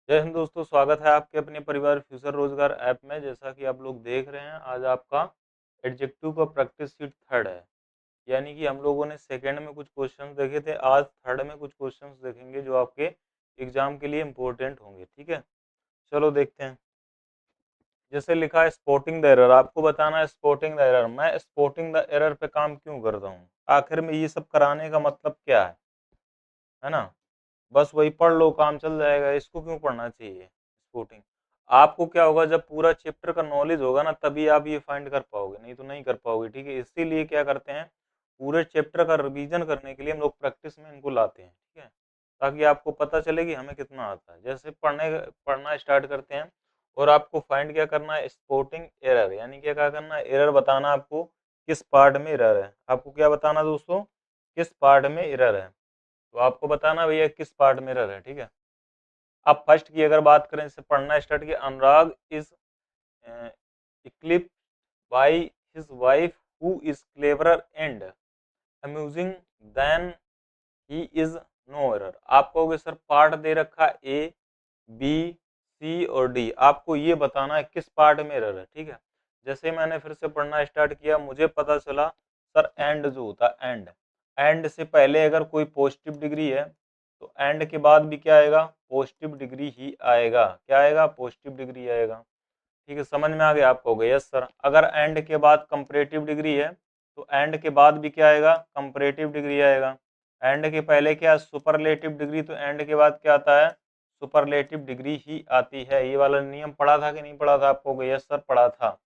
जय हिंद दोस्तों, स्वागत है आपके अपने परिवार फ्यूचर रोजगार ऐप में। जैसा कि आप लोग देख रहे हैं, आज आपका एडजेक्टिव का प्रैक्टिस शीट थर्ड है। यानी कि हम लोगों ने सेकंड में कुछ क्वेश्चंस देखे थे, आज थर्ड में कुछ क्वेश्चंस देखेंगे जो आपके एग्जाम के लिए इम्पोर्टेंट होंगे। ठीक है, चलो देखते हैं। जैसे लिखा है स्पॉटिंग द एरर, आपको बताना है स्पॉटिंग द एरर। मैं स्पॉटिंग द एरर पे काम क्यों करता हूँ, आखिर में ये सब कराने का मतलब क्या है ना। बस वही पढ़ लो, काम चल जाएगा। इसको क्यों पढ़ना चाहिए स्पोर्टिंग। आपको क्या होगा, जब पूरा चैप्टर का नॉलेज होगा ना, तभी आप ये फाइंड कर पाओगे, नहीं तो नहीं कर पाओगे। ठीक है, इसीलिए क्या करते हैं, पूरे चैप्टर का रिवीजन करने के लिए हम लोग प्रैक्टिस में इनको लाते हैं। ठीक है, ताकि आपको पता चले कि हमें कितना आता है। जैसे पढ़ना स्टार्ट करते हैं, और आपको फाइंड क्या करना है, स्पोर्टिंग एरर। यानी क्या करना है, एरर बताना आपको, किस पार्ट में एरर है। आपको क्या बताना दोस्तों, किस पार्ट में एरर है। तो आपको बताना भैया किस पार्ट में एरर है। ठीक है, अब फर्स्ट की अगर बात करें, इससे पढ़ना स्टार्ट किया, Anurag is eclipsed by his wife who is cleverer and amusing than he is no error. आप कहोगे सर पार्ट दे रखा ए बी सी और डी, आपको ये बताना है किस पार्ट में एरर है। ठीक है, जैसे मैंने फिर से पढ़ना स्टार्ट किया, मुझे पता चला सर एंड जो होता है, एंड से पहले अगर कोई पॉजिटिव डिग्री है तो एंड के बाद भी क्या आएगा, पॉजिटिव डिग्री ही आएगा। क्या आएगा, पॉजिटिव डिग्री आएगा। ठीक है, समझ में आ गया आपको, हो गया यस सर। अगर एंड के बाद कंपैरेटिव डिग्री है तो एंड के बाद भी क्या आएगा, कंपैरेटिव डिग्री आएगा। एंड के पहले क्या, सुपरलेटिव डिग्री, तो एंड के बाद क्या आता है, सुपरलेटिव डिग्री ही आती है। ये वाला नियम पढ़ा था कि नहीं पढ़ा था आपको, यस सर पढ़ा था।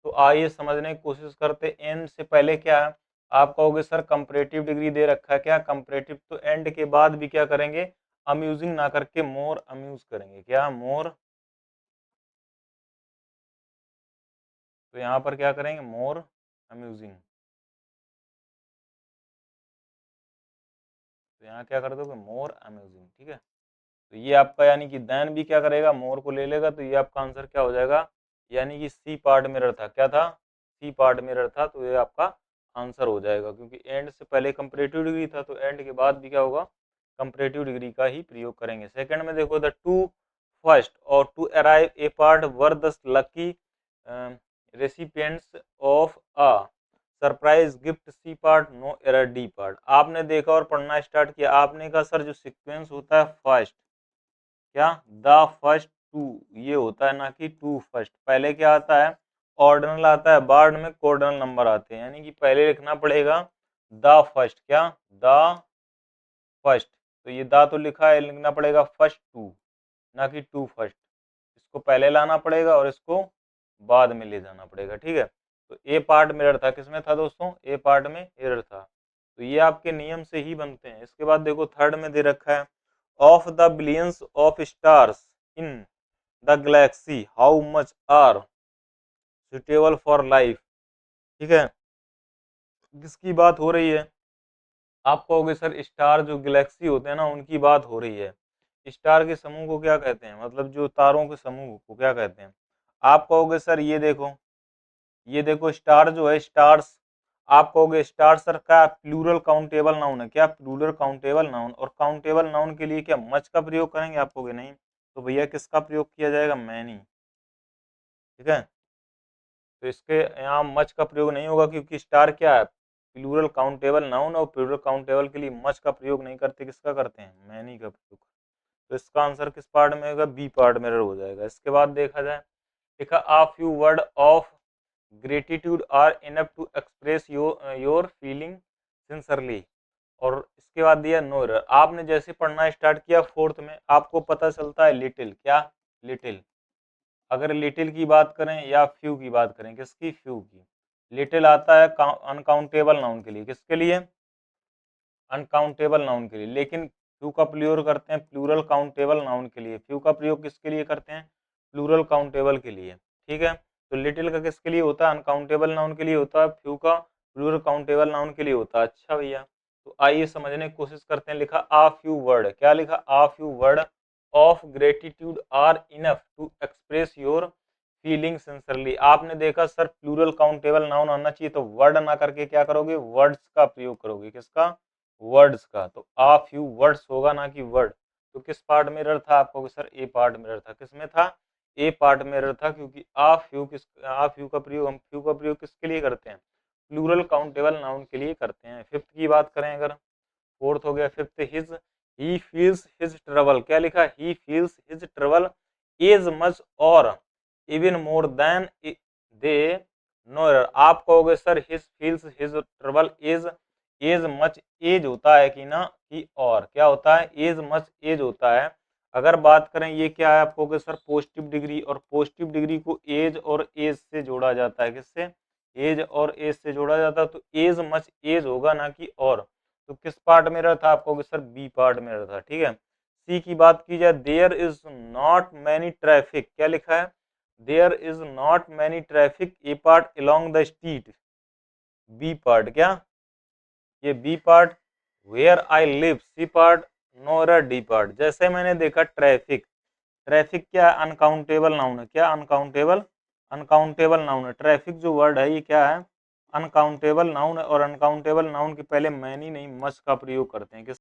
तो आइए समझने की कोशिश करते। एंड से पहले क्या है, आप कहोगे सर कंपैरेटिव डिग्री दे रखा है, क्या कंपैरेटिव, तो एंड के बाद भी क्या करेंगे, अम्यूजिंग ना करके मोर अम्यूज करेंगे। क्या, मोर। तो यहाँ पर क्या करेंगे, मोर अम्यूजिंग। तो यहाँ क्या कर दोगे, मोर अम्यूजिंग। ठीक है, तो ये आपका यानी कि देन भी क्या करेगा, मोर को ले लेगा, तो ये आपका आंसर क्या हो जाएगा, यानी कि सी पार्ट मिरर था। क्या था, सी पार्ट मिरर था, तो ये आपका आंसर हो जाएगा। क्योंकि एंड से पहले कंपैरेटिव डिग्री था, तो एंड के बाद भी क्या होगा, कंपैरेटिव डिग्री का ही प्रयोग करेंगे। सेकंड में देखो, द टू फर्स्ट और to arrive A part were the lucky recipients of a surprise gift. C part no error, D part. आपने देखा और पढ़ना स्टार्ट किया, आपने कहा सर जो सीक्वेंस होता है फर्स्ट, क्या, द फर्स्ट टू, ये होता है ना कि टू फर्स्ट। पहले क्या आता है, ऑर्डिनल आता है, बाद में कोऑर्डिनल नंबर आते हैं। यानी कि पहले लिखना पड़ेगा द फर्स्ट, क्या, द फर्स्ट। तो ये द तो लिखा है, लिखना पड़ेगा फर्स्ट टू, ना कि टू फर्स्ट। इसको पहले लाना पड़ेगा और इसको बाद में ले जाना पड़ेगा। ठीक है, तो ए पार्ट में एरर था, किसमें था दोस्तों, ए पार्ट में एरर था। तो ये आपके नियम से ही बनते हैं। इसके बाद देखो थर्ड में दे रखा है, of the billions of stars in the galaxy how much are suitable for life. ठीक है, किसकी बात हो रही है, आप कहोगे सर स्टार जो गैलेक्सी होते हैं ना, उनकी बात हो रही है। स्टार के समूह को क्या कहते हैं, मतलब जो तारों के समूह को क्या कहते हैं। आप कहोगे सर ये देखो स्टार जो है, स्टार्स। आप कहोगे स्टार सर का प्लूरल काउंटेबल नाउन है। क्या, प्लूरल काउंटेबल नाउन। और काउंटेबल नाउन के लिए क्या मच का प्रयोग करेंगे, आप कहोगे नहीं, तो भैया किसका प्रयोग किया जाएगा, मैनी। ठीक है, तो इसके यहाँ मच का प्रयोग नहीं होगा, क्योंकि स्टार क्या है, प्लूरल काउंटेबल नाउन, और प्लूरल काउंटेबल के लिए मच का प्रयोग नहीं करते, किसका करते हैं, मैनी का प्रयोग। तो इसका आंसर किस पार्ट में होगा, बी पार्ट में हो जाएगा। इसके बाद देखा जाए, लिखा a few word of gratitude are enough to express your feeling sincerely. और इसके बाद दिया नो एरर। आपने जैसे पढ़ना स्टार्ट किया फोर्थ में, आपको पता चलता है लिटिल, क्या, लिटिल। अगर लिटिल की बात करें या फ्यू की बात करें, किसकी, फ्यू की। लिटिल आता है अनकाउंटेबल नाउन के लिए, किसके लिए, अनकाउंटेबल नाउन के लिए। लेकिन फ्यू का प्रयोग करते हैं प्लूरल काउंटेबल नाउन के लिए। फ्यू का प्रयोग किसके लिए करते हैं, प्लूरल काउंटेबल के लिए। ठीक है, तो लिटिल का किसके लिए होता है, अनकाउंटेबल नाउन के लिए होता है। फ्यू का प्लूरल काउंटेबल नाउन के लिए होता है। अच्छा भैया, तो आइए समझने की कोशिश करते हैं। लिखा आ फ्यू वर्ड, क्या लिखा, a few word of gratitude are enough to express your feeling sincerely. आपने देखा सर प्लूरल काउंटेबल नाउन आना चाहिए, तो वर्ड ना करके क्या करोगे, वर्ड्स का प्रयोग करोगे, किसका, वर्ड्स का। तो आ फ्यू वर्ड्स होगा, ना कि वर्ड। तो किस पार्ट में एरर था? आपको सर ए पार्ट में एरर था। किसमें था? ए पार्ट में एरर था, क्योंकि आ फ्यू का प्रयोग, हम फ्यू का प्रयोग किसके लिए करते हैं? प्लूरल काउंटेबल नाउन के लिए करते हैं। फिफ्थ की बात करें अगर, फोर्थ हो गया fifth, his, he feels his trouble. क्या लिखा? He feels his trouble as much और even more than they no error. आप कहोगे sir his feels his trouble as much as होता है कि ना, कि और क्या होता है? एज मच एज होता है। अगर बात करें ये क्या है, आप कहोगे सर पॉजिटिव डिग्री, और पॉजिटिव डिग्री को एज और एज से जोड़ा जाता है। किससे? एज और एज से जोड़ा जाता है। तो एज मच एज होगा, ना कि और। तो किस पार्ट में एरर था? आप कहोगे सर बी पार्ट में एरर था। ठीक है। सी की बात की जाए, there is not many traffic. क्या लिखा है? There is not many traffic A part along the street. B part क्या? ये B part. Where I live, C part. No error, D part. जैसे मैंने देखा ट्रैफिक, ट्रैफिक क्या है? अनकाउंटेबल नाउन है। क्या? अनकाउंटेबल, अनकाउंटेबल नाउन है। ट्रैफिक जो वर्ड है ये क्या है? अनकाउंटेबल नाउन है। और अनकाउंटेबल नाउन के पहले मैनी नहीं मच का प्रयोग करते हैं।